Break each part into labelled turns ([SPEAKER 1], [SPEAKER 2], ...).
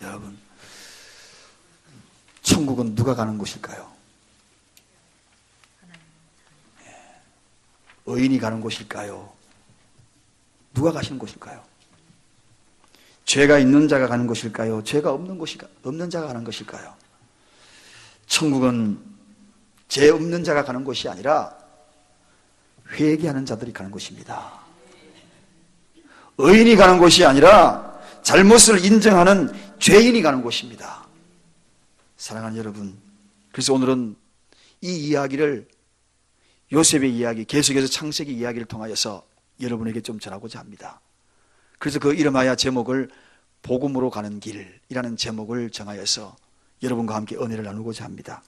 [SPEAKER 1] 여러분, 천국은 누가 가는 곳일까요? 의인이 가는 곳일까요? 누가 가시는 곳일까요? 죄가 있는 자가 가는 곳일까요? 죄가 없는 자가 가는 것일까요? 천국은 죄 없는 자가 가는 곳이 아니라 회개하는 자들이 가는 곳입니다. 의인이 가는 곳이 아니라 잘못을 인정하는 죄인이 가는 곳입니다. 사랑하는 여러분, 그래서 오늘은 이 이야기를, 요셉의 이야기, 계속해서 창세기 이야기를 통하여서 여러분에게 좀 전하고자 합니다. 그래서 그 이름하여 제목을 복음으로 가는 길이라는 제목을 정하여서 여러분과 함께 은혜를 나누고자 합니다.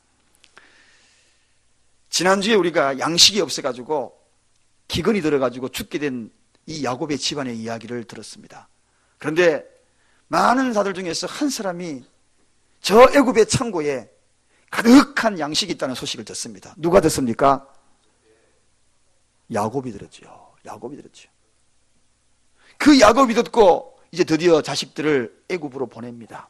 [SPEAKER 1] 지난주에 우리가 양식이 없어가지고 기근이 들어가지고 죽게 된 이 야곱의 집안의 이야기를 들었습니다. 그런데 많은 사들 중에서 한 사람이 저 애굽의 창고에 가득한 양식이 있다는 소식을 듣습니다. 누가 듣습니까? 야곱이 들었죠. 야곱이 들었죠. 그 야곱이 듣고 이제 드디어 자식들을 애굽으로 보냅니다.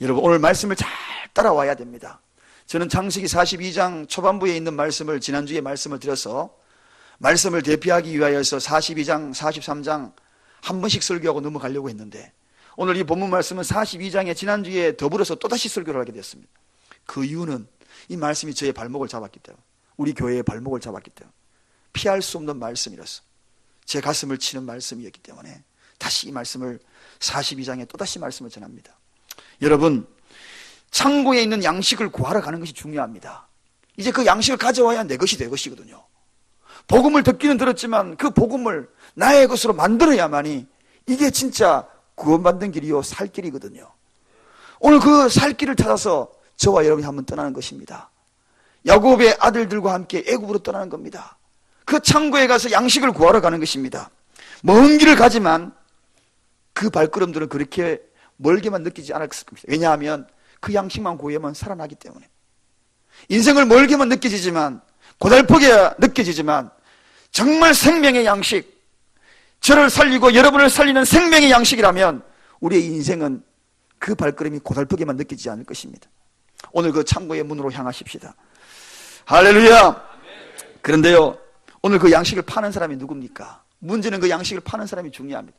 [SPEAKER 1] 여러분, 오늘 말씀을 잘 따라와야 됩니다. 저는 창세기 42장 초반부에 있는 말씀을 지난주에 말씀을 드려서 말씀을 대피하기 위하여서 42장, 43장 한 번씩 설교하고 넘어가려고 했는데 오늘 이 본문 말씀은 42장에 지난주에 더불어서 또다시 설교를 하게 됐습니다. 그 이유는 이 말씀이 저의 발목을 잡았기 때문에, 우리 교회의 발목을 잡았기 때문에, 피할 수 없는 말씀이라서 제 가슴을 치는 말씀이었기 때문에 다시 이 말씀을 42장에 또다시 말씀을 전합니다. 여러분, 창고에 있는 양식을 구하러 가는 것이 중요합니다. 이제 그 양식을 가져와야 내 것이 될 것이거든요. 복음을 듣기는 들었지만 그 복음을 나의 것으로 만들어야만이 이게 진짜 구원받는 길이요 살 길이거든요. 오늘 그 살 길을 찾아서 저와 여러분이 한번 떠나는 것입니다. 야곱의 아들들과 함께 애굽으로 떠나는 겁니다. 그 창고에 가서 양식을 구하러 가는 것입니다. 먼 길을 가지만 그 발걸음들은 그렇게 멀게만 느끼지 않았을 겁니다. 왜냐하면 그 양식만 구하면 살아나기 때문에. 인생을 멀게만 느껴지지만, 고달프게 느껴지지만 정말 생명의 양식, 저를 살리고 여러분을 살리는 생명의 양식이라면 우리의 인생은 그 발걸음이 고달프게만 느끼지 않을 것입니다. 오늘 그 창고의 문으로 향하십시다. 할렐루야. 그런데요, 오늘 그 양식을 파는 사람이 누굽니까? 문제는 그 양식을 파는 사람이 중요합니다.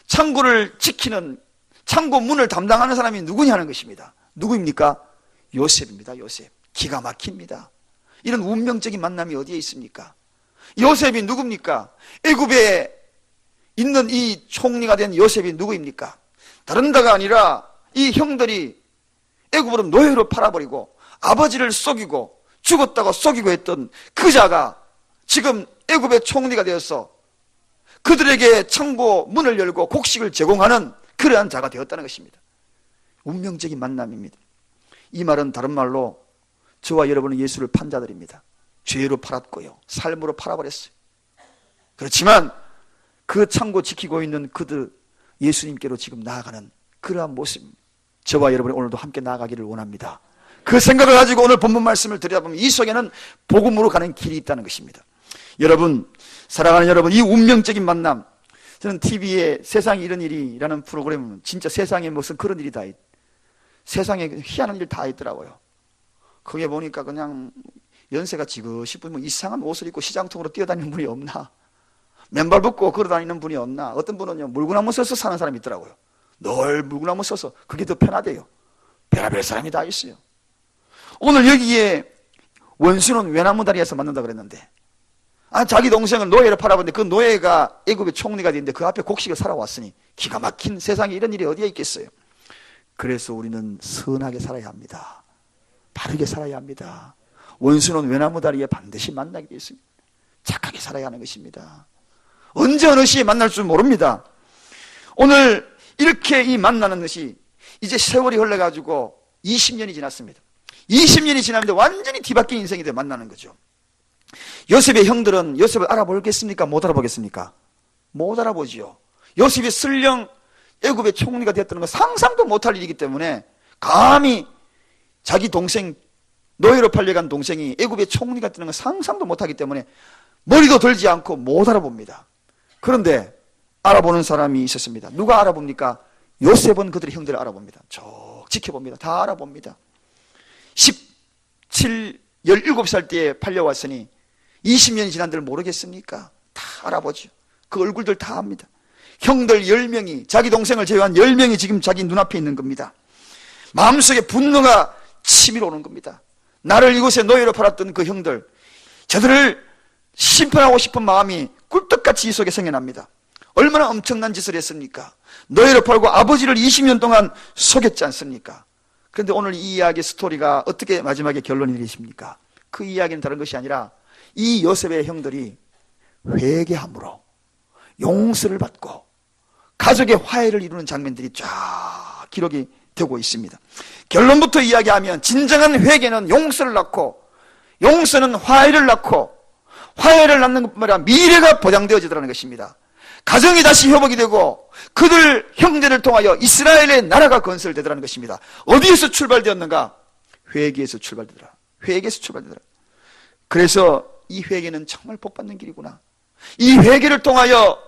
[SPEAKER 1] 창고를 지키는, 창고 문을 담당하는 사람이 누구냐는 것입니다. 누구입니까? 요셉입니다. 요셉. 기가 막힙니다. 이런 운명적인 만남이 어디에 있습니까? 요셉이 누굽니까? 애굽에 있는 이 총리가 된 요셉이 누구입니까? 다른 데가 아니라 이 형들이 애굽으로 노예로 팔아버리고 아버지를 속이고 죽었다고 속이고 했던 그 자가 지금 애굽의 총리가 되어서 그들에게 창고 문을 열고 곡식을 제공하는 그러한 자가 되었다는 것입니다. 운명적인 만남입니다. 이 말은 다른 말로 저와 여러분은 예수를 판 자들입니다. 죄로 팔았고요, 삶으로 팔아버렸어요. 그렇지만 그 창고 지키고 있는 그들, 예수님께로 지금 나아가는 그러한 모습입니다. 저와 여러분이 오늘도 함께 나아가기를 원합니다. 그 생각을 가지고 오늘 본문 말씀을 들여다보면 이 속에는 복음으로 가는 길이 있다는 것입니다. 여러분, 사랑하는 여러분, 이 운명적인 만남, 저는 TV에 세상에 이런 일이라는 프로그램은 진짜 세상에 무슨 그런 일이 다 세상에 희한한 일 다 있더라고요. 거기에 보니까 그냥 연세가 지긋이 보면 이상한 옷을 입고 시장통으로 뛰어다니는 분이 없나, 맨발 벗고 걸어다니는 분이 없나, 어떤 분은요 물구나무 써서 사는 사람이 있더라고요. 늘 물구나무 써서 그게 더 편하대요. 별의별 사람이 다 있어요. 오늘 여기에 원수는 외나무 다리에서 만난다 그랬는데, 자기 동생을 노예를 팔아봤는데 그 노예가 애굽의 총리가 됐는데 그 앞에 곡식을 사러 왔으니 기가 막힌 세상에 이런 일이 어디에 있겠어요. 그래서 우리는 선하게 살아야 합니다. 바르게 살아야 합니다. 원수는 외나무 다리에 반드시 만나게 되어 있습니다. 착하게 살아야 하는 것입니다. 언제 어느 시에 만날 줄 모릅니다. 오늘 이렇게 이 만나는 것이 이제 세월이 흘러가지고 20년이 지났습니다. 20년이 지났는데 완전히 뒤바뀐 인생이 돼 만나는 거죠. 요셉의 형들은 요셉을 알아보겠습니까? 못 알아보겠습니까? 못 알아보지요. 요셉이 설령 애굽의 총리가 되었다는 건 상상도 못할 일이기 때문에 감히 자기 동생, 노예로 팔려간 동생이 애굽의 총리가 되는 건 상상도 못하기 때문에 머리도 들지 않고 못 알아봅니다. 그런데 알아보는 사람이 있었습니다. 누가 알아봅니까? 요셉은 그들의 형들을 알아봅니다. 쭉 지켜봅니다. 다 알아봅니다. 17살 때에 팔려왔으니 20년이 지난들 모르겠습니까? 다 알아보죠. 그 얼굴들 다 압니다. 형들 10명이, 자기 동생을 제외한 10명이 지금 자기 눈앞에 있는 겁니다. 마음속에 분노가 치밀어 오는 겁니다. 나를 이곳에 노예로 팔았던 그 형들, 저들을 심판하고 싶은 마음이 꿀떡같이 이 속에 생겨납니다. 얼마나 엄청난 짓을 했습니까? 노예로 팔고 아버지를 20년 동안 속였지 않습니까? 그런데 오늘 이 이야기 스토리가 어떻게 마지막에 결론이 내리십니까? 그 이야기는 다른 것이 아니라 이 요셉의 형들이 회개함으로 용서를 받고 가족의 화해를 이루는 장면들이 쫙 기록이 되고 있습니다. 결론부터 이야기하면 진정한 회개는 용서를 낳고, 용서는 화해를 낳고, 화해를 낳는 것뿐만 아니라 미래가 보장되어지더라는 것입니다. 가정이 다시 회복이 되고 그들 형제를 통하여 이스라엘의 나라가 건설되더라는 것입니다. 어디에서 출발되었는가? 회개에서 출발되더라. 회개에서 출발되더라. 그래서 이 회개는 정말 복받는 길이구나. 이 회개를 통하여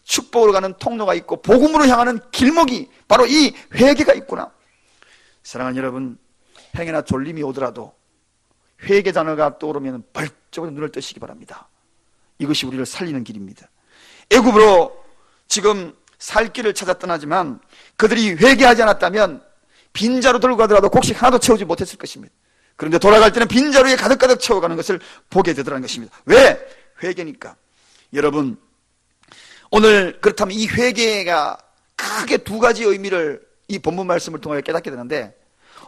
[SPEAKER 1] 축복으로 가는 통로가 있고 복음으로 향하는 길목이 바로 이 회개가 있구나. 사랑하는 여러분, 행여나 졸림이 오더라도 회개 단어가 떠오르면 벌쩍 눈을 뜨시기 바랍니다. 이것이 우리를 살리는 길입니다. 애굽으로 지금 살 길을 찾아 떠나지만 그들이 회개하지 않았다면 빈자루 들고 가더라도 곡식 하나도 채우지 못했을 것입니다. 그런데 돌아갈 때는 빈자루에 가득가득 채워가는 것을 보게 되더라는 것입니다. 왜? 회개니까. 여러분, 오늘 그렇다면 이 회개가 크게 두 가지 의미를 이 본문 말씀을 통하여 깨닫게 되는데,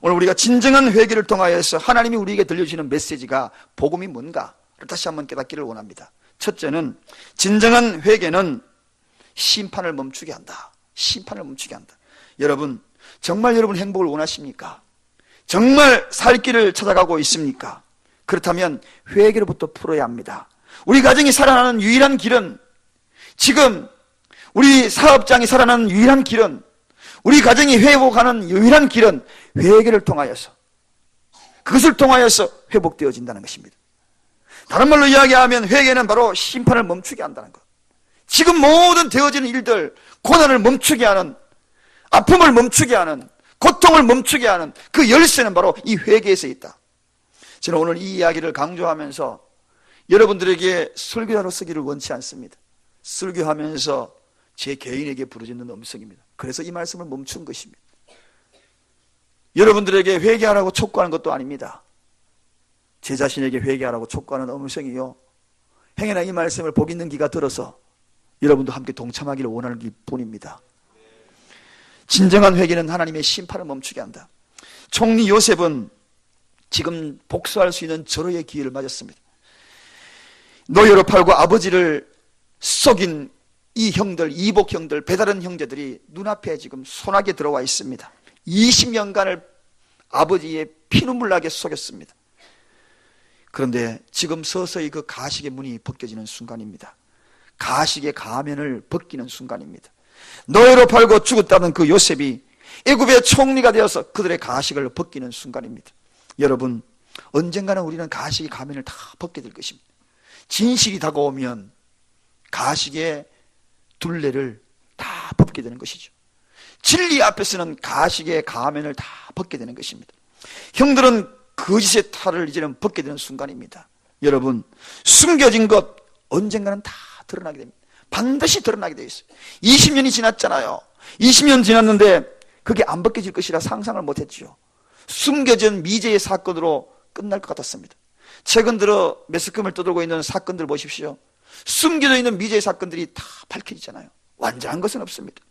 [SPEAKER 1] 오늘 우리가 진정한 회개를 통하여서 하나님이 우리에게 들려주시는 메시지가 복음이 뭔가를 다시 한번 깨닫기를 원합니다. 첫째는 진정한 회개는 심판을 멈추게 한다. 심판을 멈추게 한다. 여러분, 정말 여러분 행복을 원하십니까? 정말 살 길을 찾아가고 있습니까? 그렇다면 회개로부터 풀어야 합니다. 우리 가정이 살아나는 유일한 길은, 지금 우리 사업장이 살아나는 유일한 길은, 우리 가정이 회복하는 유일한 길은 회개를 통하여서, 그것을 통하여서 회복되어진다는 것입니다. 다른 말로 이야기하면 회개는 바로 심판을 멈추게 한다는 것. 지금 모든 되어지는 일들, 고난을 멈추게 하는, 아픔을 멈추게 하는, 고통을 멈추게 하는 그 열쇠는 바로 이 회개에서 있다. 저는 오늘 이 이야기를 강조하면서 여러분들에게 설교자로 쓰기를 원치 않습니다. 설교하면서 제 개인에게 부르짖는 음성입니다. 그래서 이 말씀을 멈춘 것입니다. 여러분들에게 회개하라고 촉구하는 것도 아닙니다. 제 자신에게 회개하라고 촉구하는 음성이요, 행여나 이 말씀을 복 있는 기가 들어서 여러분도 함께 동참하기를 원하는 뿐입니다. 진정한 회개는 하나님의 심판을 멈추게 한다. 총리 요셉은 지금 복수할 수 있는 절호의 기회를 맞았습니다. 노예로 팔고 아버지를 속인 이 형들, 이복 형들, 배다른 형제들이 눈앞에 지금 소나게 들어와 있습니다. 20년간을 아버지의 피눈물 나게 속였습니다. 그런데 지금 서서히 그 가식의 문이 벗겨지는 순간입니다. 가식의 가면을 벗기는 순간입니다. 노예로 팔고 죽었다는 그 요셉이 애굽의 총리가 되어서 그들의 가식을 벗기는 순간입니다. 여러분, 언젠가는 우리는 가식의 가면을 다 벗게 될 것입니다. 진실이 다가오면 가식의 둘레를 다 벗게 되는 것이죠. 진리 앞에서는 가식의 가면을 다 벗게 되는 것입니다. 형들은 거짓의 탈을 이제는 벗게 되는 순간입니다. 여러분, 숨겨진 것 언젠가는 다 드러나게 됩니다. 반드시 드러나게 되어 있어요. 20년이 지났잖아요. 20년 지났는데 그게 안 벗겨질 것이라 상상을 못했죠. 숨겨진 미제의 사건으로 끝날 것 같았습니다. 최근 들어 매스컴을 떠들고 있는 사건들 보십시오. 숨겨져 있는 미제의 사건들이 다 밝혀지잖아요. 완전한 것은 없습니다.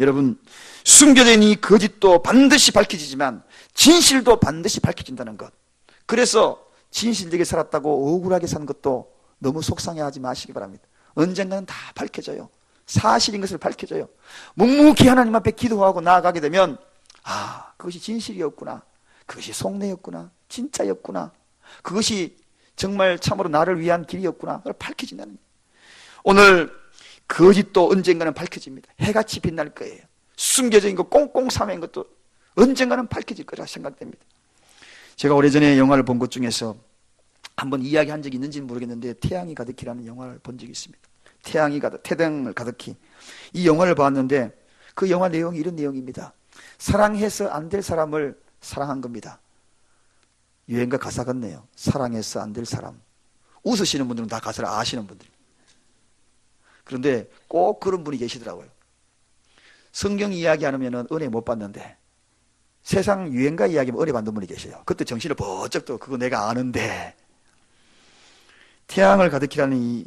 [SPEAKER 1] 여러분, 숨겨져 있는 이 거짓도 반드시 밝혀지지만 진실도 반드시 밝혀진다는 것. 그래서 진실되게 살았다고 억울하게 사는 것도 너무 속상해하지 마시기 바랍니다. 언젠가는 다 밝혀져요. 사실인 것을 밝혀져요. 묵묵히 하나님 앞에 기도하고 나아가게 되면, 아, 그것이 진실이었구나, 그것이 속내였구나, 진짜였구나, 그것이 정말 참으로 나를 위한 길이었구나, 그걸 밝혀진다는 거예요. 오늘 거짓도 언젠가는 밝혀집니다. 해같이 빛날 거예요. 숨겨져 있는 것, 꽁꽁 삼인 것도 언젠가는 밝혀질 거라 생각됩니다. 제가 오래전에 영화를 본 것 중에서 한번 이야기한 적이 있는지는 모르겠는데, 태양이 가득히라는 영화를 본 적이 있습니다. 태양이 가득, 태양을 가득히. 이 영화를 봤는데 그 영화 내용이 이런 내용입니다. 사랑해서 안 될 사람을 사랑한 겁니다. 유행가 가사 같네요. 사랑해서 안 될 사람. 웃으시는 분들은 다 가사를 아시는 분들. 그런데 꼭 그런 분이 계시더라고요. 성경 이야기 안 하면 은혜 못 받는데 세상 유행가 이야기면 은혜 받는 분이 계셔요. 그때 정신을 번쩍 또 그거 내가 아는데, 태양을 가득히라는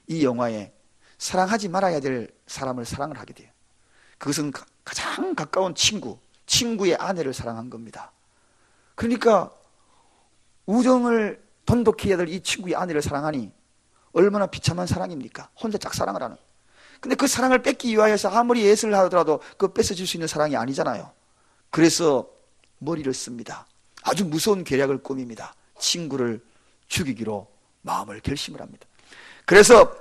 [SPEAKER 1] 이 영화에 사랑하지 말아야 될 사람을 사랑을 하게 돼요. 그것은 가장 가까운 친구의 아내를 사랑한 겁니다. 그러니까 우정을 돈독해야 될 이 친구의 아내를 사랑하니 얼마나 비참한 사랑입니까? 혼자 짝사랑을 하는. 근데 그 사랑을 뺏기 위하여서 아무리 애쓰를 하더라도 그 뺏어줄 수 있는 사랑이 아니잖아요. 그래서 머리를 씁니다. 아주 무서운 계략을 꾸밉니다. 친구를 죽이기로 마음을 결심을 합니다. 그래서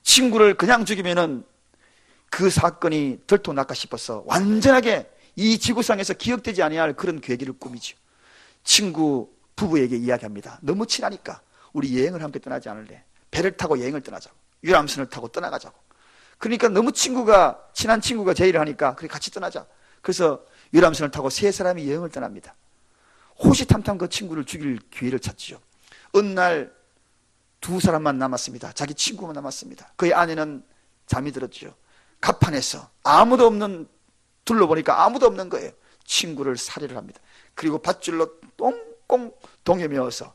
[SPEAKER 1] 친구를 그냥 죽이면은 그 사건이 들통날까 싶어서 완전하게 이 지구상에서 기억되지 아니할 그런 계기를 꾸미죠. 친구 부부에게 이야기합니다. 너무 친하니까 우리 여행을 함께 떠나지 않을래? 배를 타고 여행을 떠나자고, 유람선을 타고 떠나가자고. 그러니까 너무 친한 친구가 제의를 하니까 그래 같이 떠나자. 그래서 유람선을 타고 세 사람이 여행을 떠납니다. 호시탐탐 그 친구를 죽일 기회를 찾죠. 어느 날 두 사람만 남았습니다. 자기 친구만 남았습니다. 그의 아내는 잠이 들었죠. 갑판에서 아무도 없는, 둘러보니까 아무도 없는 거예요. 친구를 살해를 합니다. 그리고 밧줄로 똥꽁 동여매어서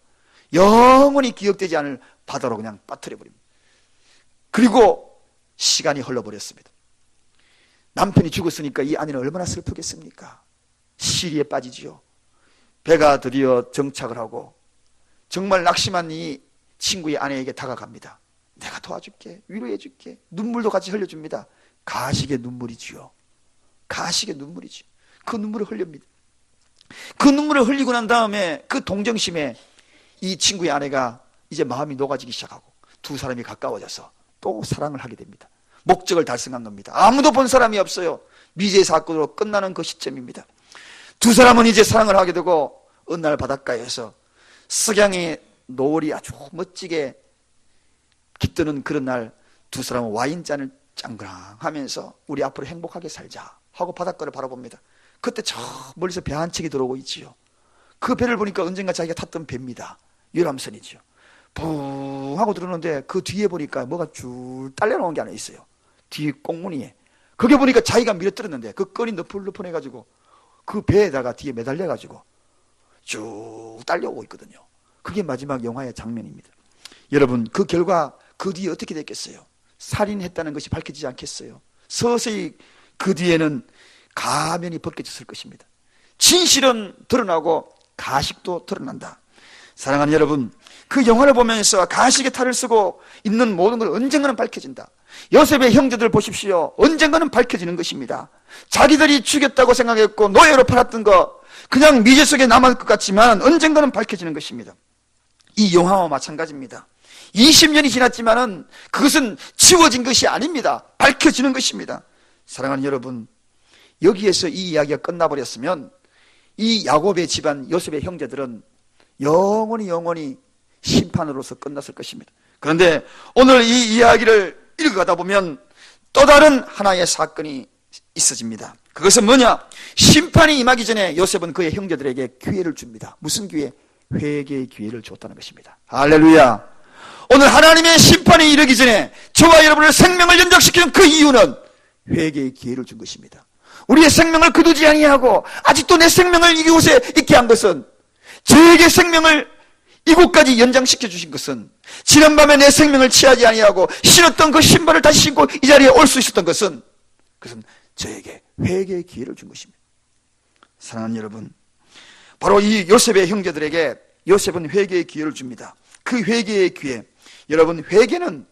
[SPEAKER 1] 영원히 기억되지 않을 바다로 그냥 빠뜨려버립니다. 그리고 시간이 흘러버렸습니다. 남편이 죽었으니까 이 아내는 얼마나 슬프겠습니까? 시리에 빠지지요. 배가 드디어 정착을 하고 정말 낙심한 이 친구의 아내에게 다가갑니다. 내가 도와줄게, 위로해줄게. 눈물도 같이 흘려줍니다. 가식의 눈물이지요. 가식의 눈물이지요. 그 눈물을 흘립니다. 그 눈물을 흘리고 난 다음에 그 동정심에 이 친구의 아내가 이제 마음이 녹아지기 시작하고 두 사람이 가까워져서 또 사랑을 하게 됩니다. 목적을 달성한 겁니다. 아무도 본 사람이 없어요. 미제 사건으로 끝나는 그 시점입니다. 두 사람은 이제 사랑을 하게 되고 어느 날 바닷가에서 석양의 노을이 아주 멋지게 깃드는 그런 날 두 사람은 와인잔을 짱그랑 하면서 우리 앞으로 행복하게 살자 하고 바닷가를 바라봅니다. 그때 저 멀리서 배 한 척이 들어오고 있지요. 그 배를 보니까 언젠가 자기가 탔던 배입니다. 유람선이죠. 붕 하고 들어오는데 그 뒤에 보니까 뭐가 줄 딸려나온 게 하나 있어요. 뒤 꽁무니에. 그게 보니까 자기가 밀어뜨렸는데 그 끈이 너풀너풀해가지고 그 배에다가 뒤에 매달려가지고 쭉 딸려오고 있거든요. 그게 마지막 영화의 장면입니다. 여러분, 그 결과 그 뒤에 어떻게 됐겠어요? 살인했다는 것이 밝혀지지 않겠어요? 서서히 그 뒤에는 가면이 벗겨졌을 것입니다. 진실은 드러나고 가식도 드러난다. 사랑하는 여러분, 그 영화를 보면서 가식의 탈을 쓰고 있는 모든 걸 언젠가는 밝혀진다. 요셉의 형제들 보십시오. 언젠가는 밝혀지는 것입니다. 자기들이 죽였다고 생각했고 노예로 팔았던 거 그냥 미제 속에 남을 것 같지만 언젠가는 밝혀지는 것입니다. 이 영화와 마찬가지입니다. 20년이 지났지만은 그것은 지워진 것이 아닙니다. 밝혀지는 것입니다. 사랑하는 여러분, 여기에서 이 이야기가 끝나버렸으면 이 야곱의 집안 요셉의 형제들은 영원히 심판으로서 끝났을 것입니다. 그런데 오늘 이 이야기를 읽어가다 보면 또 다른 하나의 사건이 있어집니다. 그것은 뭐냐? 심판이 임하기 전에 요셉은 그의 형제들에게 기회를 줍니다. 무슨 기회? 회개의 기회를 줬다는 것입니다. 할렐루야. 오늘 하나님의 심판이 이르기 전에 저와 여러분의 생명을 연장시키는 그 이유는 회개의 기회를 준 것입니다. 우리의 생명을 거두지 아니하고 아직도 내 생명을 이곳에 있게 한 것은, 저에게 생명을 이곳까지 연장시켜 주신 것은, 지난밤에 내 생명을 취하지 아니하고 신었던 그 신발을 다시 신고 이 자리에 올 수 있었던 것은, 그것은 저에게 회개의 기회를 준 것입니다. 사랑하는 여러분, 바로 이 요셉의 형제들에게 요셉은 회개의 기회를 줍니다. 그 회개의 기회, 여러분, 회개는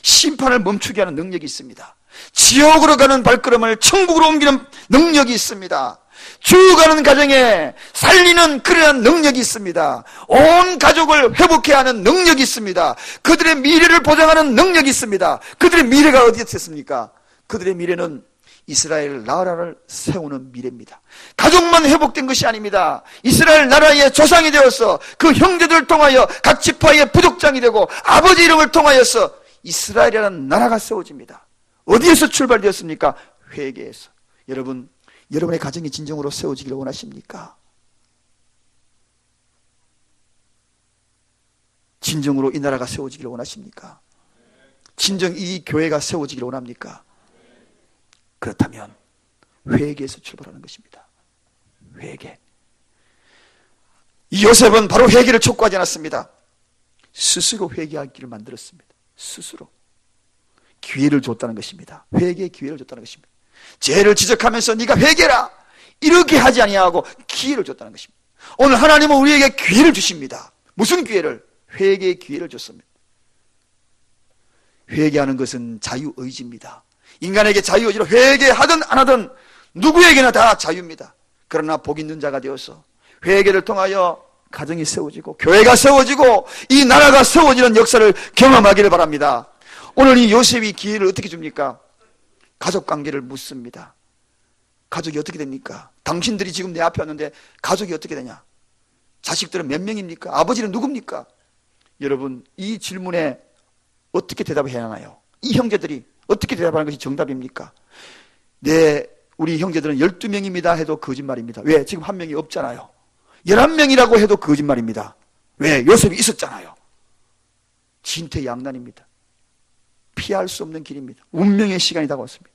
[SPEAKER 1] 심판을 멈추게 하는 능력이 있습니다. 지옥으로 가는 발걸음을 천국으로 옮기는 능력이 있습니다. 죽어가는 가정에 살리는 그러한 능력이 있습니다. 온 가족을 회복해야 하는 능력이 있습니다. 그들의 미래를 보장하는 능력이 있습니다. 그들의 미래가 어디에 있습니까? 그들의 미래는 이스라엘 나라를 세우는 미래입니다. 가족만 회복된 것이 아닙니다. 이스라엘 나라의 조상이 되어서 그 형제들을 통하여 각 지파의 부족장이 되고 아버지 이름을 통하여서 이스라엘이라는 나라가 세워집니다. 어디에서 출발되었습니까? 회개에서. 여러분, 여러분의 가정이 진정으로 세워지기를 원하십니까? 진정으로 이 나라가 세워지기를 원하십니까? 진정 이 교회가 세워지기를 원합니까? 그렇다면 회개에서 출발하는 것입니다. 회개. 이 요셉은 바로 회개를 촉구하지 않았습니다. 스스로 회개하기를 만들었습니다. 스스로 기회를 줬다는 것입니다. 회개의 기회를 줬다는 것입니다. 죄를 지적하면서 네가 회개라 이렇게 하지 아니하고 기회를 줬다는 것입니다. 오늘 하나님은 우리에게 기회를 주십니다. 무슨 기회를? 회개의 기회를 줬습니다. 회개하는 것은 자유의지입니다. 인간에게 자유의지로 회개하든 안 하든 누구에게나 다 자유입니다. 그러나 복 있는 자가 되어서 회개를 통하여 가정이 세워지고 교회가 세워지고 이 나라가 세워지는 역사를 경험하기를 바랍니다. 오늘 이 요셉이 기회를 어떻게 줍니까? 가족관계를 묻습니다. 가족이 어떻게 됩니까? 당신들이 지금 내 앞에 왔는데 가족이 어떻게 되냐? 자식들은 몇 명입니까? 아버지는 누굽니까? 여러분, 이 질문에 어떻게 대답해야 하나요? 이 형제들이 어떻게 대답하는 것이 정답입니까? 우리 형제들은 12명입니다 해도 거짓말입니다. 왜? 지금 한 명이 없잖아요. 11명이라고 해도 거짓말입니다. 왜? 요셉이 있었잖아요. 진퇴양난입니다. 피할 수 없는 길입니다. 운명의 시간이 다가왔습니다.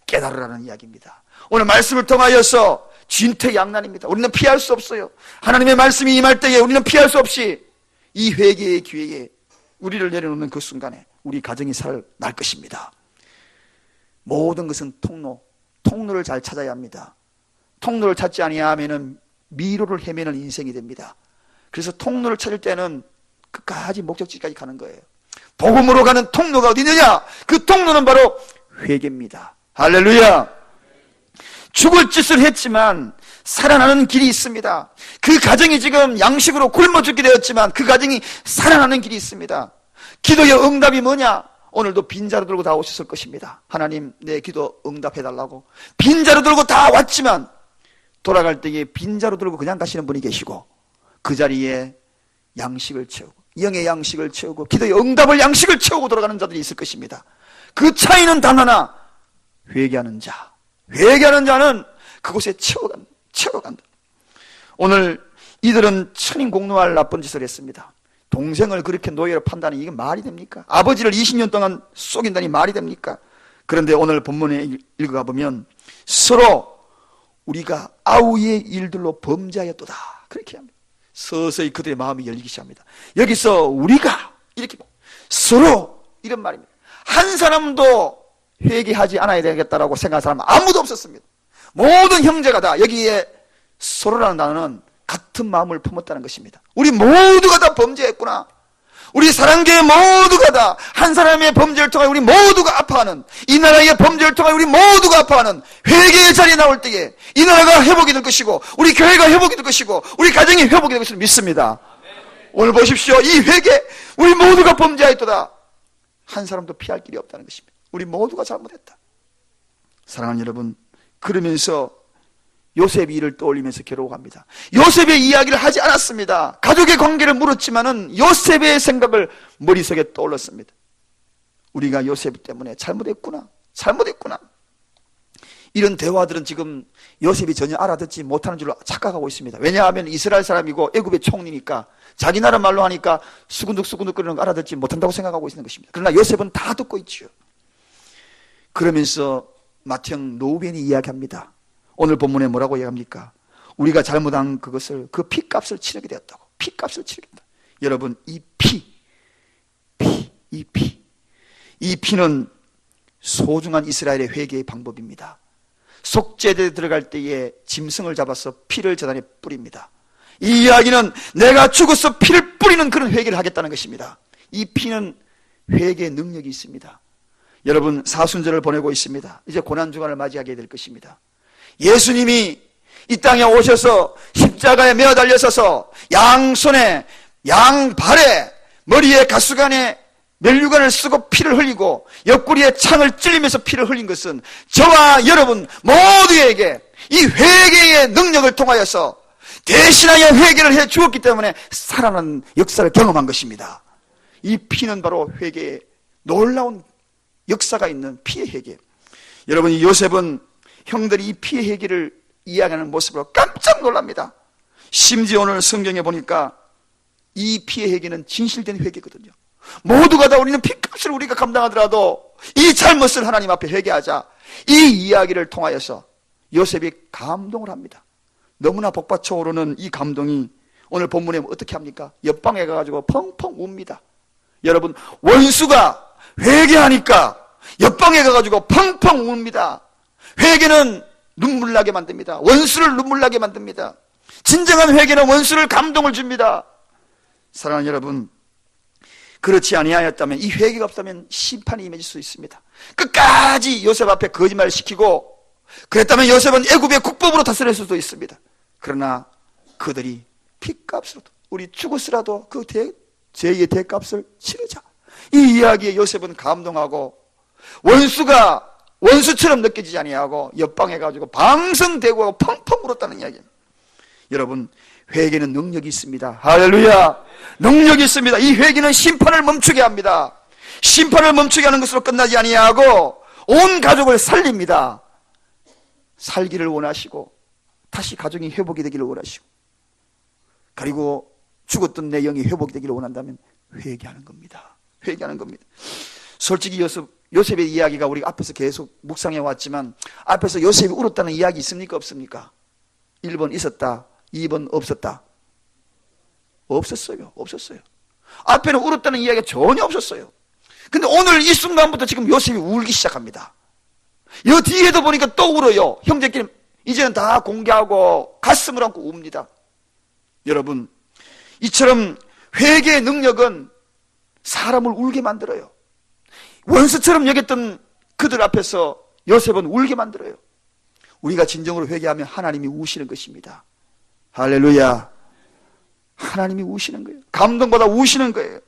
[SPEAKER 1] 깨달으라는 이야기입니다. 오늘 말씀을 통하여서 진퇴양난입니다. 우리는 피할 수 없어요. 하나님의 말씀이 임할 때에 우리는 피할 수 없이 이 회개의 기회에 우리를 내려놓는 그 순간에 우리 가정이 살아날 것입니다. 모든 것은 통로를 잘 찾아야 합니다. 통로를 찾지 아니하면은 미로를 헤매는 인생이 됩니다. 그래서 통로를 찾을 때는 끝까지 목적지까지 가는 거예요. 복음으로 가는 통로가 어디 있느냐? 그 통로는 바로 회개입니다. 할렐루야. 죽을 짓을 했지만 살아나는 길이 있습니다. 그 가정이 지금 양식으로 굶어 죽게 되었지만 그 가정이 살아나는 길이 있습니다. 기도의 응답이 뭐냐? 오늘도 빈자루 들고 다 오셨을 것입니다. 하나님, 내 기도 응답해달라고 빈자루 들고 다 왔지만 돌아갈 때에 빈자루 들고 그냥 가시는 분이 계시고 그 자리에 양식을 채우고 영의 양식을 채우고 기도의 응답을 양식을 채우고 돌아가는 자들이 있을 것입니다. 그 차이는 단 하나, 회개하는 자. 회개하는 자는 그곳에 채워간다. 오늘 이들은 천인공노할 나쁜 짓을 했습니다. 동생을 그렇게 노예로 판다니 이게 말이 됩니까? 아버지를 20년 동안 속인다니 말이 됩니까? 그런데 오늘 본문에 읽어가 보면 서로 우리가 아우의 일들로 범죄하였도다 그렇게 합니다. 서서히 그들의 마음이 열리기 시작합니다. 여기서 우리가 이렇게 서로 이런 말입니다. 한 사람도 회개하지 않아야 되겠다라고 생각한 사람은 아무도 없었습니다. 모든 형제가 다 여기에 서로라는 단어는 같은 마음을 품었다는 것입니다. 우리 모두가 다 범죄했구나. 우리 사랑교회 모두가 다 한 사람의 범죄를 통하여 우리 모두가 아파하는, 이 나라의 범죄를 통하여 우리 모두가 아파하는 회개의 자리에 나올 때에 이 나라가 회복이 될 것이고 우리 교회가 회복이 될 것이고 우리 가정이 회복이 될 것을 믿습니다. 오늘 보십시오. 이 회개, 우리 모두가 범죄하였도다. 한 사람도 피할 길이 없다는 것입니다. 우리 모두가 잘못했다. 사랑하는 여러분, 그러면서 요셉이 이를 떠올리면서 괴로워합니다. 요셉의 이야기를 하지 않았습니다. 가족의 관계를 물었지만은 요셉의 생각을 머릿속에 떠올랐습니다. 우리가 요셉 때문에 잘못했구나. 이런 대화들은 지금 요셉이 전혀 알아듣지 못하는 줄로 착각하고 있습니다. 왜냐하면 이스라엘 사람이고 애굽의 총리니까 자기 나라 말로 하니까 수근득수근득 거리는 거 알아듣지 못한다고 생각하고 있는 것입니다. 그러나 요셉은 다 듣고 있죠. 그러면서 맏형 로우벤이 이야기합니다. 오늘 본문에 뭐라고 이야기합니까? 우리가 잘못한 그것을, 그 피값을 치르게 되었다고. 피값을 치르게 되었다. 여러분, 이 피는 소중한 이스라엘의 회개의 방법입니다. 속죄대에 들어갈 때에 짐승을 잡아서 피를 제단에 뿌립니다. 이 이야기는 내가 죽어서 피를 뿌리는 그런 회개를 하겠다는 것입니다. 이 피는 회개의 능력이 있습니다. 여러분, 사순절을 보내고 있습니다. 이제 고난주간을 맞이하게 될 것입니다. 예수님이 이 땅에 오셔서 십자가에 매어 달려서서 양손에 양발에 머리에 가수관에 면류관을 쓰고 피를 흘리고 옆구리에 창을 찔리면서 피를 흘린 것은 저와 여러분 모두에게 이 회개의 능력을 통하여서 대신하여 회개를 해 주었기 때문에 살아나는 역사를 경험한 것입니다. 이 피는 바로 회개의 놀라운 역사가 있는 피의 회개. 여러분, 이 요셉은 형들이 이 피해 회개를 이야기하는 모습으로 깜짝 놀랍니다. 심지어 오늘 성경에 보니까 이 피해 회개는 진실된 회개거든요. 모두가 다 우리는 핏값을 우리가 감당하더라도 이 잘못을 하나님 앞에 회개하자, 이 이야기를 통하여서 요셉이 감동을 합니다. 너무나 복받쳐 오르는 이 감동이 오늘 본문에 어떻게 합니까? 옆방에 가가지고 펑펑 웁니다. 여러분, 원수가 회개하니까 옆방에 가가지고 펑펑 웁니다. 회개는 눈물 나게 만듭니다. 원수를 눈물 나게 만듭니다. 진정한 회개는 원수를 감동을 줍니다. 사랑하는 여러분, 그렇지 아니하였다면, 이 회개가 없다면 심판이 임해질 수 있습니다. 끝까지 요셉 앞에 거짓말을 시키고 그랬다면 요셉은 애굽의 국법으로 다스릴 수도 있습니다. 그러나 그들이 핏값으로도 우리 죽었으라도 그 죄의 대값을 치르자, 이 이야기에 요셉은 감동하고 원수가 원수처럼 느껴지지 아니하고 옆방에 가지고 방성대고 펑펑 울었다는 이야기입니다. 여러분, 회개는 능력이 있습니다. 할렐루야. 능력이 있습니다. 이 회개는 심판을 멈추게 합니다. 심판을 멈추게 하는 것으로 끝나지 아니하고 온 가족을 살립니다. 살기를 원하시고 다시 가정이 회복이 되기를 원하시고, 그리고 죽었던 내 영이 회복이 되기를 원한다면 회개하는 겁니다. 회개하는 겁니다. 솔직히 요셉의 이야기가 우리가 앞에서 계속 묵상해 왔지만, 앞에서 요셉이 울었다는 이야기 있습니까? 없습니까? 1번 있었다, 2번 없었다. 없었어요. 없었어요. 앞에는 울었다는 이야기가 전혀 없었어요. 근데 오늘 이 순간부터 지금 요셉이 울기 시작합니다. 이 뒤에도 보니까 또 울어요. 형제끼리 이제는 다 공개하고 가슴을 안고 웁니다. 여러분, 이처럼 회개의 능력은 사람을 울게 만들어요. 원수처럼 여겼던 그들 앞에서 요셉은 울게 만들어요. 우리가 진정으로 회개하면 하나님이 우시는 것입니다. 할렐루야. 하나님이 우시는 거예요. 감동보다 우시는 거예요.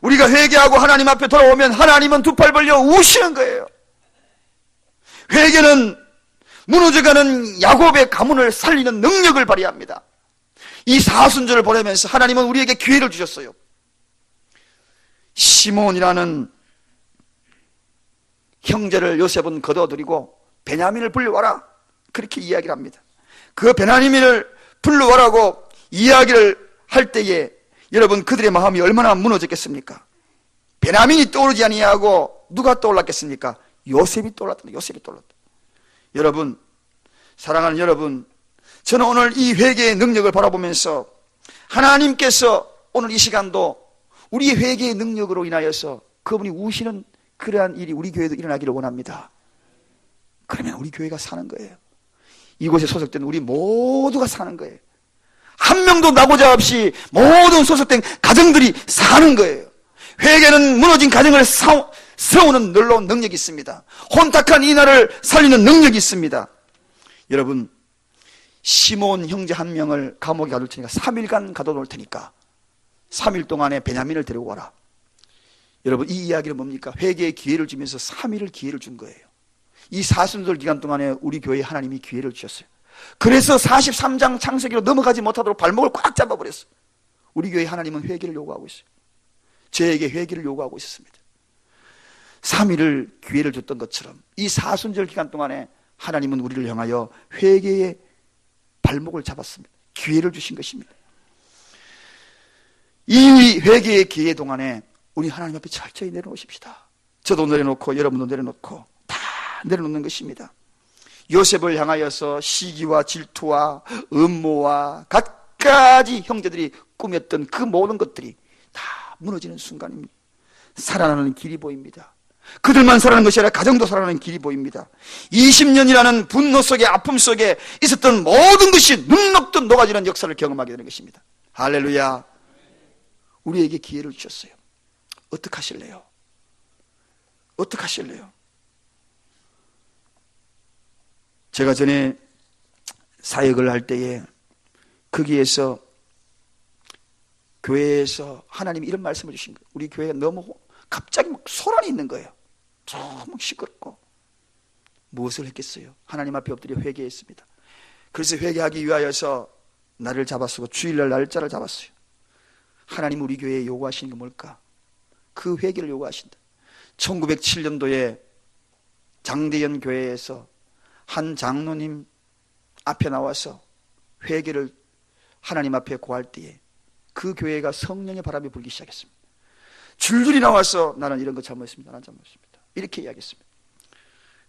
[SPEAKER 1] 우리가 회개하고 하나님 앞에 돌아오면 하나님은 두 팔 벌려 우시는 거예요. 회개는 무너져가는 야곱의 가문을 살리는 능력을 발휘합니다. 이 사순절을 보내면서 하나님은 우리에게 기회를 주셨어요. 시몬이라는 형제를 요셉은 거둬들이고 베냐민을 불러와라, 그렇게 이야기를 합니다. 그 베냐민을 불러와라고 이야기를 할 때에 여러분, 그들의 마음이 얼마나 무너졌겠습니까? 베냐민이 떠오르지 아니하고 누가 떠올랐겠습니까? 요셉이 떠올랐다. 요셉이 떠올랐다. 여러분, 사랑하는 여러분, 저는 오늘 이 회개의 능력을 바라보면서 하나님께서 오늘 이 시간도 우리의 회개의 능력으로 인하여서 그분이 우시는 그러한 일이 우리 교회도 일어나기를 원합니다. 그러면 우리 교회가 사는 거예요. 이곳에 소속된 우리 모두가 사는 거예요. 한 명도 나고자 없이 모든 소속된 가정들이 사는 거예요. 회개는 무너진 가정을 세우는 놀라운 능력이 있습니다. 혼탁한 이 나라를 살리는 능력이 있습니다. 여러분, 시몬 형제 한 명을 감옥에 가둘 테니까 3일간 가둬놓을 테니까 3일 동안에 베냐민을 데리고 와라. 여러분, 이 이야기는 뭡니까? 회개의 기회를 주면서 3일을 기회를 준 거예요. 이 사순절 기간 동안에 우리 교회에 하나님이 기회를 주셨어요. 그래서 43장 창세기로 넘어가지 못하도록 발목을 꽉 잡아버렸어요. 우리 교회 하나님은 회개를 요구하고 있어요. 저에게 회개를 요구하고 있었습니다. 3일을 기회를 줬던 것처럼 이 사순절 기간 동안에 하나님은 우리를 향하여 회개의 발목을 잡았습니다. 기회를 주신 것입니다. 이 회개의 기회 동안에 우리 하나님 앞에 철저히 내려놓으십시다. 저도 내려놓고 여러분도 내려놓고 다 내려놓는 것입니다. 요셉을 향하여서 시기와 질투와 음모와 갖가지 형제들이 꾸몄던 그 모든 것들이 다 무너지는 순간입니다. 살아나는 길이 보입니다. 그들만 살아나는 것이 아니라 가정도 살아나는 길이 보입니다. 20년이라는 분노 속에, 아픔 속에 있었던 모든 것이 눈 녹듯 녹아지는 역사를 경험하게 되는 것입니다. 할렐루야. 우리에게 기회를 주셨어요. 어떻게 하실래요? 어떻게 하실래요? 제가 전에 사역을 할 때에 거기에서 교회에서 하나님이 이런 말씀을 주신 거예요. 우리 교회가 너무 갑자기 막 소란이 있는 거예요. 너무 시끄럽고. 무엇을 했겠어요? 하나님 앞에 엎드려 회개했습니다. 그래서 회개하기 위하여서 날을 잡았고 주일날 날짜를 잡았어요. 하나님 우리 교회에 요구하시는 게 뭘까? 그 회개를 요구하신다. 1907년도에 장대현 교회에서 한 장로님 앞에 나와서 회개를 하나님 앞에 구할 때에 그 교회가 성령의 바람이 불기 시작했습니다. 줄줄이 나와서 나는 이런 거 잘못했습니다. 나는 잘못했습니다. 이렇게 이야기했습니다.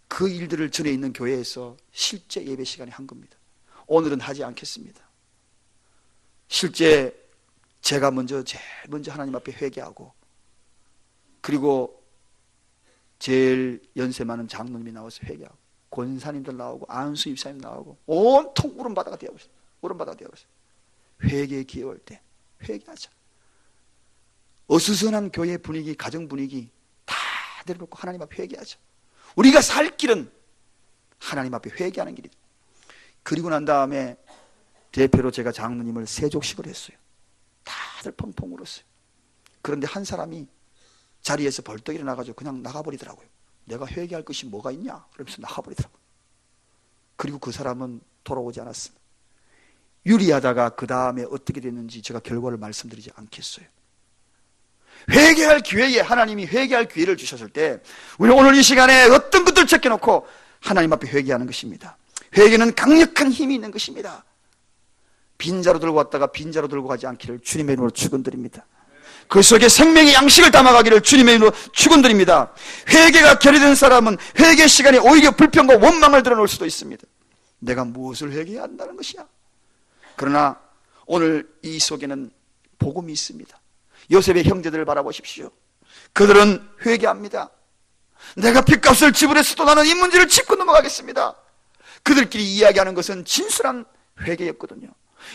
[SPEAKER 1] 그 일들을 전에 있는 교회에서 실제 예배 시간에 한 겁니다. 오늘은 하지 않겠습니다. 실제 제가 제일 먼저 하나님 앞에 회개하고, 그리고 제일 연세 많은 장로님이 나와서 회개하고, 권사님들 나오고, 안수 입사님 나오고, 온통 울음바다가 되어버렸어요. 울음바다가 되어버렸어요. 회개에 기회올 때 회개하자. 어수선한 교회 분위기, 가정 분위기 다 내려놓고 하나님 앞에 회개하자. 우리가 살 길은 하나님 앞에 회개하는 길이다. 그리고 난 다음에 대표로 제가 장로님을 세족식을 했어요. 다들 펑펑 울었어요. 그런데 한 사람이 자리에서 벌떡 일어나가지고 그냥 나가버리더라고요. 내가 회개할 것이 뭐가 있냐? 그러면서 나가버리더라고요. 그리고 그 사람은 돌아오지 않았습니다. 유리하다가 그 다음에 어떻게 됐는지 제가 결과를 말씀드리지 않겠어요. 회개할 기회에 하나님이 회개할 기회를 주셨을 때 우리 오늘 이 시간에 어떤 것들을 제껴놓고 하나님 앞에 회개하는 것입니다. 회개는 강력한 힘이 있는 것입니다. 빈자로 들고 왔다가 빈자로 들고 가지 않기를 주님의 이름으로 축원드립니다. 그 속에 생명의 양식을 담아가기를 주님의 이름으로 축원드립니다. 회개가 결여된 사람은 회개 시간에 오히려 불평과 원망을 드러놓을 수도 있습니다. 내가 무엇을 회개해야 한다는 것이야. 그러나 오늘 이 속에는 복음이 있습니다. 요셉의 형제들을 바라보십시오. 그들은 회개합니다. 내가 빚값을 지불했어도 나는 이 문제를 짚고 넘어가겠습니다. 그들끼리 이야기하는 것은 진솔한 회개였거든요.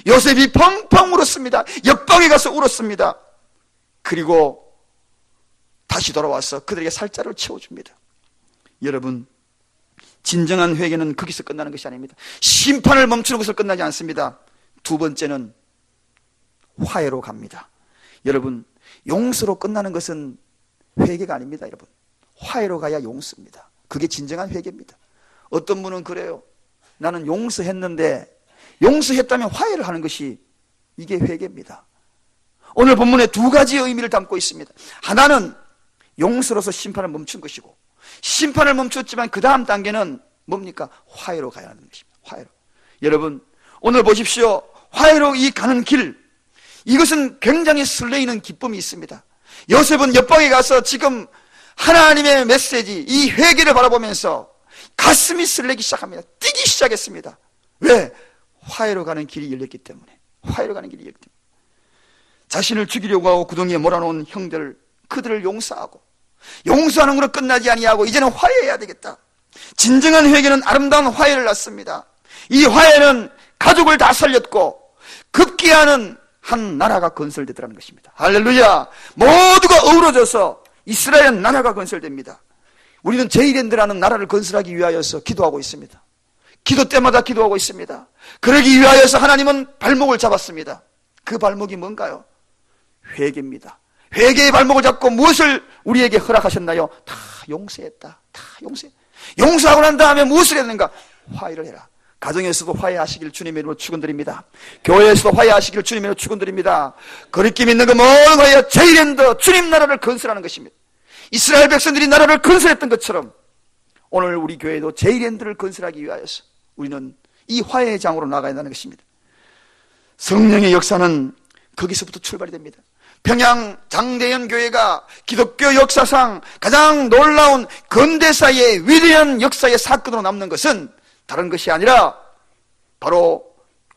[SPEAKER 1] 요셉이 펑펑 울었습니다. 옆방에 가서 울었습니다. 그리고 다시 돌아와서 그들에게 살짜를 채워줍니다. 여러분, 진정한 회개는 거기서 끝나는 것이 아닙니다. 심판을 멈추는 것으로 끝나지 않습니다. 두 번째는 화해로 갑니다. 여러분, 용서로 끝나는 것은 회개가 아닙니다. 여러분, 화해로 가야 용서입니다. 그게 진정한 회개입니다. 어떤 분은 그래요. 나는 용서했는데, 용서했다면 화해를 하는 것이 이게 회개입니다. 오늘 본문에 두 가지의 의미를 담고 있습니다. 하나는 용서로서 심판을 멈춘 것이고, 심판을 멈췄지만 그 다음 단계는 뭡니까? 화해로 가야 하는 것입니다. 화해로. 여러분, 오늘 보십시오. 화해로 이 가는 길, 이것은 굉장히 설레이는 기쁨이 있습니다. 요셉은 옆방에 가서 지금 하나님의 메시지, 이 회개를 바라보면서 가슴이 설레기 시작합니다. 뛰기 시작했습니다. 왜? 화해로 가는 길이 열렸기 때문에. 화해로 가는 길이 열렸기 때문에. 자신을 죽이려고 하고 구덩이에 몰아놓은 형들, 그들을 용서하고, 용서하는 것으로 끝나지 아니하고 이제는 화해해야 되겠다. 진정한 회개는 아름다운 화해를 낳습니다. 이 화해는 가족을 다 살렸고 급기야는 한 나라가 건설되더라는 것입니다. 할렐루야. 모두가 어우러져서 이스라엘 나라가 건설됩니다. 우리는 제이랜드라는 나라를 건설하기 위하여서 기도하고 있습니다. 기도 때마다 기도하고 있습니다. 그러기 위하여서 하나님은 발목을 잡았습니다. 그 발목이 뭔가요? 회개입니다. 회개의 발목을 잡고 무엇을 우리에게 허락하셨나요? 다 용서했다. 다 용서해. 용서하고 난 다음에 무엇을 했는가? 화해를 해라. 가정에서도 화해하시길 주님의 이름으로 축원드립니다. 교회에서도 화해하시길 주님의 이름으로 축원드립니다. 거리낌 있는 그 모든 화해, 제이랜드, 주님 나라를 건설하는 것입니다. 이스라엘 백성들이 나라를 건설했던 것처럼 오늘 우리 교회도 제이랜드를 건설하기 위하여서 우리는 이 화해의 장으로 나가야 한다는 것입니다. 성령의 역사는 거기서부터 출발이 됩니다. 평양 장대현 교회가 기독교 역사상 가장 놀라운 근대사의 위대한 역사의 사건으로 남는 것은 다른 것이 아니라 바로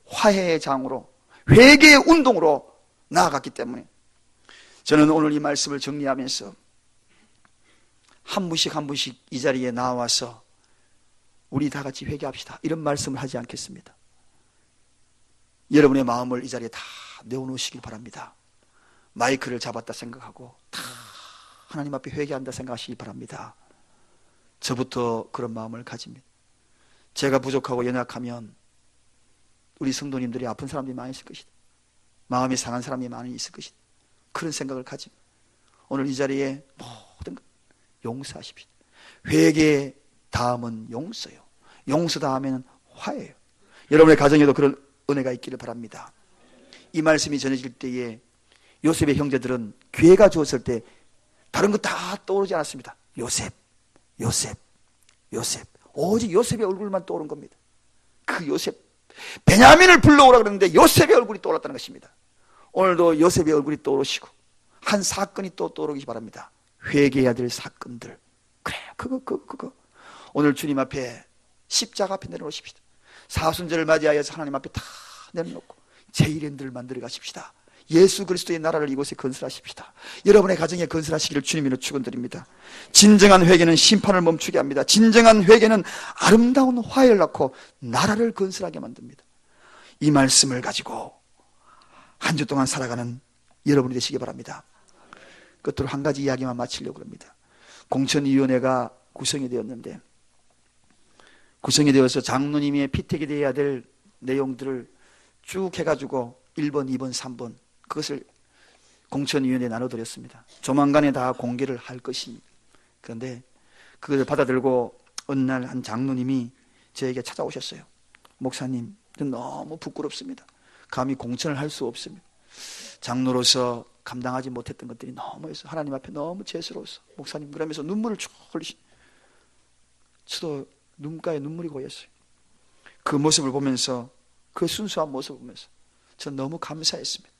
[SPEAKER 1] 화해의 장으로, 회개의 운동으로 나아갔기 때문에 저는 오늘 이 말씀을 정리하면서 한 분씩 한 분씩 이 자리에 나와서 우리 다 같이 회개합시다, 이런 말씀을 하지 않겠습니다. 여러분의 마음을 이 자리에 다 내어놓으시길 바랍니다. 마이크를 잡았다 생각하고 다 하나님 앞에 회개한다 생각하시기 바랍니다. 저부터 그런 마음을 가집니다. 제가 부족하고 연약하면 우리 성도님들이 아픈 사람들이 많이 있을 것이다. 마음이 상한 사람이 많이 있을 것이다. 그런 생각을 가집니다. 오늘 이 자리에 모든 것 용서하십시오. 회개 다음은 용서요. 용서 다음에는 화해요. 여러분의 가정에도 그런 은혜가 있기를 바랍니다. 이 말씀이 전해질 때에 요셉의 형제들은 기회가 주었을 때 다른 거 다 떠오르지 않았습니다. 요셉, 요셉, 요셉. 오직 요셉의 얼굴만 떠오른 겁니다. 그 요셉, 베냐민을 불러오라 그러는데 요셉의 얼굴이 떠올랐다는 것입니다. 오늘도 요셉의 얼굴이 떠오르시고 한 사건이 또 떠오르기 바랍니다. 회개해야 될 사건들. 그래요. 그거. 오늘 주님 앞에 십자가 앞에 내려놓으십시다. 사순절을 맞이하여서 하나님 앞에 다 내려놓고 제1인들을 만들어 가십시다. 예수 그리스도의 나라를 이곳에 건설하십시다. 여러분의 가정에 건설하시기를 주님으로 축원드립니다. 진정한 회개는 심판을 멈추게 합니다. 진정한 회개는 아름다운 화해를 낳고 나라를 건설하게 만듭니다. 이 말씀을 가지고 한 주 동안 살아가는 여러분이 되시기 바랍니다. 끝으로 한 가지 이야기만 마치려고 합니다. 공천위원회가 구성이 되었는데, 구성이 되어서 장로님의 피택이 되어야 될 내용들을 쭉 해가지고 1번, 2번, 3번 그것을 공천위원회에 나눠드렸습니다. 조만간에 다 공개를 할 것입니다. 그런데 그것을 받아들고 어느 날 한 장로님이 저에게 찾아오셨어요. 목사님, 너무 부끄럽습니다. 감히 공천을 할 수 없습니다. 장로로서 감당하지 못했던 것들이 너무 해서 하나님 앞에 너무 죄스러웠어. 목사님, 그러면서 눈물을 쭉 흘리시. 저도 눈가에 눈물이 고였어요. 그 모습을 보면서, 그 순수한 모습을 보면서 전 너무 감사했습니다.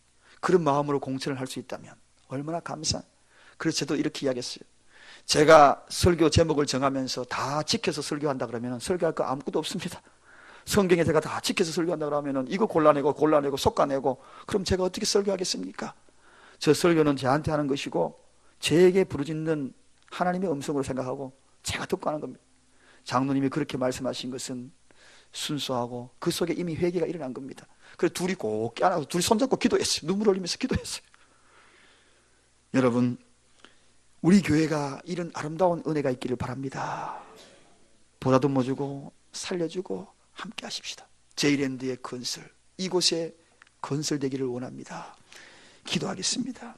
[SPEAKER 1] 그런 마음으로 공천을 할 수 있다면 얼마나 감사. 그래서 저도 이렇게 이야기했어요. 제가 설교 제목을 정하면서 다 지켜서 설교한다 그러면 설교할 거 아무것도 없습니다. 성경에 제가 다 지켜서 설교한다 그러면 이거 골라내고 솎아내고 그럼 제가 어떻게 설교하겠습니까? 저 설교는 저한테 하는 것이고 제게 부르짖는 하나님의 음성으로 생각하고 제가 듣고 하는 겁니다. 장로님이 그렇게 말씀하신 것은 순수하고 그 속에 이미 회개가 일어난 겁니다. 그래서 둘이 꼭 껴안아서 둘이 손잡고 기도했어요. 눈물 흘리면서 기도했어요. 여러분, 우리 교회가 이런 아름다운 은혜가 있기를 바랍니다. 보다듬어주고 살려주고 함께 하십시다. 제일랜드의 건설, 이곳에 건설되기를 원합니다. 기도하겠습니다.